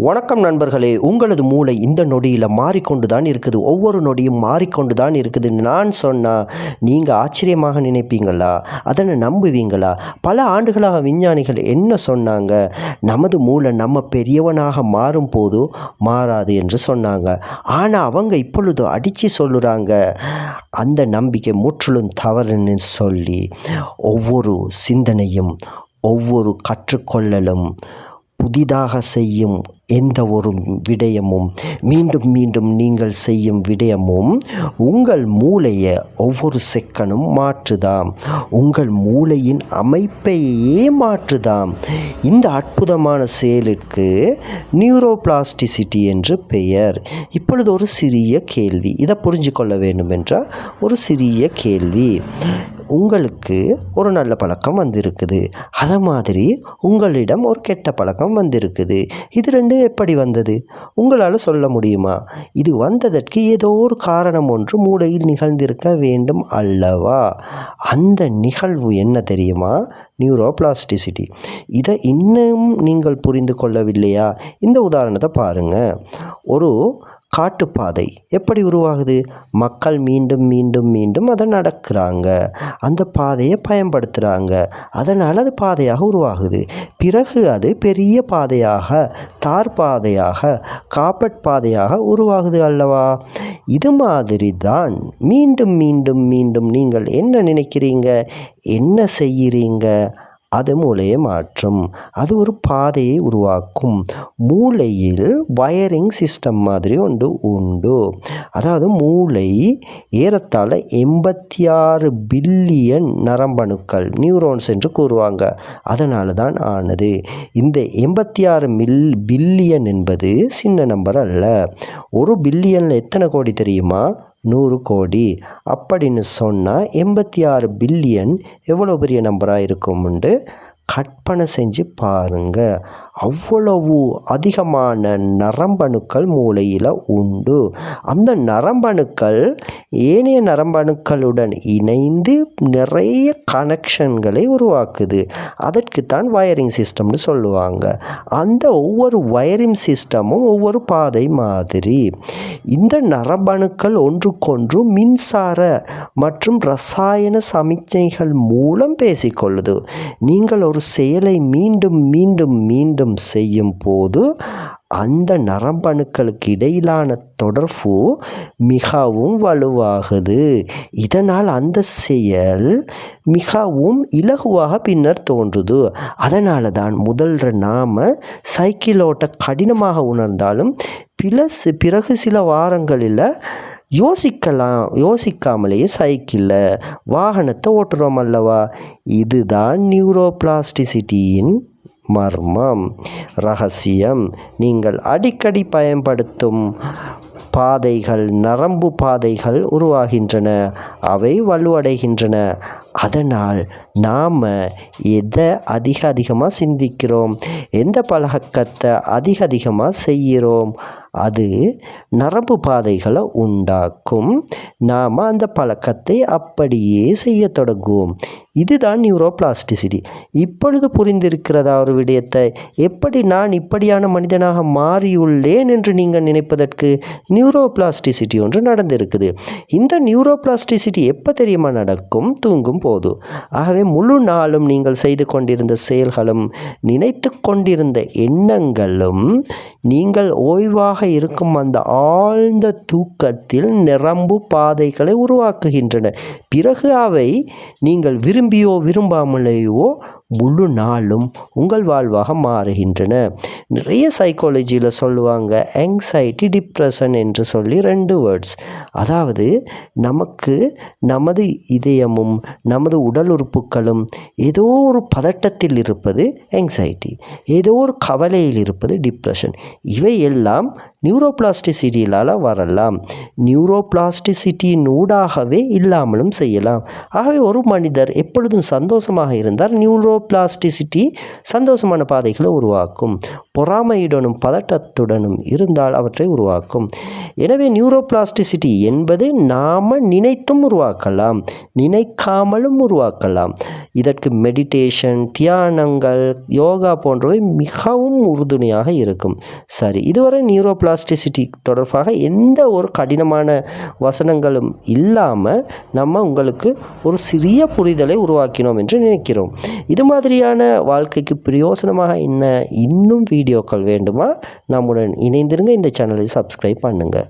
வணக்கம் நண்பர்களே, உங்களது மூளை இந்த நொடியில் மாறிக்கொண்டு தான் இருக்குது. ஒவ்வொரு நொடியும் மாறிக்கொண்டு தான் இருக்குது. நான் சொன்னால் நீங்கள் ஆச்சரியமாக நினைப்பீங்களா? அதனை நம்புவீங்களா? பல ஆண்டுகளாக விஞ்ஞானிகள் என்ன சொன்னாங்க? நமது மூளை நம்ம பெரியவனாக மாறும் போது மாறாது என்று சொன்னாங்க. ஆனால் அவங்க இப்பொழுது அடித்து சொல்லுறாங்க அந்த நம்பிக்கை முற்றிலும் தவறுன்னு சொல்லி ஒவ்வொரு சிந்தனையும் ஒவ்வொரு கற்றுக்கொள்ளலும் புதிதாக செய்யும் எந்த ஒரு விடயமும் மீண்டும் மீண்டும் நீங்கள் செய்யும் விடயமும் உங்கள் மூளையை ஒவ்வொரு செகண்டும் மாற்றுதாம். உங்கள் மூளையின் அமைப்பையே மாற்றுதாம். இந்த அற்புதமான செயலுக்கு நியூரோபிளாஸ்டிசிட்டி என்று பெயர். இப்பொழுது ஒரு சிறிய கேள்வி, இதை புரிஞ்சு கொள்ள வேண்டும் என்றால் ஒரு சிறிய கேள்வி. உங்களுக்கு ஒரு நல்ல பழக்கம் வந்திருக்குது, அதை மாதிரி உங்களிடம் ஒரு கெட்ட பழக்கம் வந்திருக்குது. இது ரெண்டும் எப்படி வந்தது உங்களால் சொல்ல முடியுமா? இது வந்ததற்கு ஏதோ ஒரு காரணம் ஒன்று மூளையில் நிகழ்ந்திருக்க வேண்டும் அல்லவா? அந்த நிகழ்வு என்ன தெரியுமா? நியூரோபிளாஸ்டிசிட்டி. இதை இன்னும் நீங்கள் புரிந்து கொள்ளவில்லையா? இந்த உதாரணத்தை பாருங்கள். ஒரு காட்டுப்பாதை எப்படி உருவாகுது? மக்கள் மீண்டும் மீண்டும் மீண்டும் அதை நடக்கிறாங்க, அந்த பாதையை பயன்படுத்துகிறாங்க, அதனால் அது பாதையாக உருவாகுது. பிறகு அது பெரிய பாதையாக, தார் பாதையாக, காப்பட் பாதையாக உருவாகுது அல்லவா? இது மாதிரி தான் மீண்டும் மீண்டும் மீண்டும் நீங்கள் என்ன நினைக்கிறீங்க, என்ன செய்கிறீங்க, அது மூளையை மாற்றும். அது ஒரு பாதையை உருவாக்கும். மூளையில் வயரிங் சிஸ்டம் மாதிரி ஒன்று உண்டு. அதாவது மூளை ஏறத்தாழ 86 பில்லியன் நரம்பணுக்கள், நியூரோன்ஸ் என்று கூறுவாங்க. அதனால தான் ஆனது. இந்த 86 பில்லியன் என்பது சின்ன நம்பர் அல்ல. ஒரு பில்லியனில் எத்தனை கோடி தெரியுமா? 100 கோடி. அப்படின்னு சொன்னால் 86 பில்லியன் எவ்வளோ பெரிய நம்பராக இருக்கும்னு கற்பனை செஞ்சு பாருங்கள். அவ்வளவு அதிகமான நரம்பணுக்கள் மூளையில் உண்டு. அந்த நரம்பணுக்கள் ஏனைய நரம்பணுக்களுடன் இணைந்து நிறைய கனெக்ஷன்களை உருவாக்குது. அதற்குத்தான் வயரிங் சிஸ்டம்னு சொல்லுவாங்க. அந்த ஒவ்வொரு வயரிங் சிஸ்டமும் ஒவ்வொரு பாதை மாதிரி. இந்த நரம்பணுக்கள் ஒன்றுக்கொன்று மின்சார மற்றும் ரசாயன சமிக்ஞைகள் மூலம் பேசிக்கொள்ளுது. நீங்கள் ஒரு செயலை மீண்டும் மீண்டும் மீண்டும் செய்யும் போது அந்த நரம்பணுக்களுக்கு இடையிலான தொடர்பு மிகவும் வலுவாகுது. இதனால் அந்த செயல் மிகவும் இலகுவாக பின்னர் தோன்றுது. அதனால தான் முதல்ல நாம் சைக்கிள் ஓட்ட கடினமாக உணர்ந்தாலும் பிறகு சில வாரங்களில் யோசிக்காமலேயே சைக்கிளில் வாகனத்தை ஓட்டுறோம் அல்லவா? இதுதான் நியூரோபிளாஸ்டிசிட்டியின் மர்மம், ரகசியம். நீங்கள் அடிக்கடி பயன்படுத்தும் பாதைகள், நரம்பு பாதைகள் உருவாகின்றன, அவை வலுவடைகின்றன. அதனால் நாம் எதை அதிகமாக சிந்திக்கிறோம், எந்த பழக்கத்தை அதிகமாக செய்கிறோம், அது நரம்பு பாதைகளை உண்டாக்கும். நாம் அந்த பழக்கத்தை அப்படியே செய்ய தொடங்குவோம். இதுதான் நியூரோபிளாஸ்டிசிட்டி. இப்பொழுது புரிந்திருக்கிறதா ஒரு விடயத்தை? எப்படி நான் இப்படியான மனிதனாக மாறியுள்ளேன் என்று நீங்கள் நினைப்பதற்கு நியூரோபிளாஸ்டிசிட்டி ஒன்று நடந்திருக்குது. இந்த நியூரோபிளாஸ்டிசிட்டி எப்போ தெரியுமா நடக்கும்? தூங்கும் போது. ஆகவே முழு நாளும் நீங்கள் செய்து கொண்டிருந்த செயல்களும் நினைத்து கொண்டிருந்த எண்ணங்களும் நீங்கள் ஓய்வாக இருக்கும் அந்த ஆழ்ந்த தூக்கத்தில் நரம்பு பாதைகளை உருவாக்குகின்றன. பிறகு அவை நீங்கள் விரும்பியோ விரும்பாமலேயோ முழு நாளும் உங்கள் வாழ்வாக மாறுகின்றன. நிறைய சைக்காலஜியில் சொல்லுவாங்க ஆங்ஸைட்டி, டிப்ரெஷன் என்று சொல்லி 2 வேர்ட்ஸ். அதாவது நமக்கு நமது இதயமும் நமது உடல் உறுப்புகளும் ஏதோ ஒரு பதட்டத்தில் இருப்பது ஆங்ஸைட்டி, ஏதோ ஒரு கவலையில் இருப்பது டிப்ரெஷன். இவை எல்லாம் நியூரோபிளாஸ்டிசிட்டியால் வரலாம். நியூரோபிளாஸ்டிசிட்டியின் ஊடாகவே இல்லாமலும் செய்யலாம். ஆகவே ஒரு மனிதர் எப்பொழுதும் சந்தோஷமாக இருந்தால் நியூரோபிளாஸ்டிசிட்டி சந்தோஷமான பாதைகளை உருவாக்கும். பொறாமையுடனும் பதட்டத்துடனும் இருந்தால் அவற்றை உருவாக்கும். எனவே நியூரோபிளாஸ்டிசிட்டி என்பது நாம் நினைத்தும் உருவாக்கலாம், நினைக்காமலும் உருவாக்கலாம். இதற்கு மெடிடேஷன், தியானங்கள், யோகா போன்றவை மிகவும் உறுதுணையாக இருக்கும். சரி, இதுவரை நியூரோபிளாஸ்டிசிட்டி தொடர்பாக எந்த ஒரு கடினமான வசனங்களும் இல்லாமல் நம்ம உங்களுக்கு ஒரு சிறிய புரிதலை உருவாக்கினோம் என்று நினைக்கிறோம். இது மாதிரியான வாழ்க்கைக்கு பிரயோசனமாக இன்னும் வீடியோக்கள் வேண்டுமா? நம்முடன் இணைந்திருங்க. இந்த சேனலை சப்ஸ்கிரைப் பண்ணுங்கள்.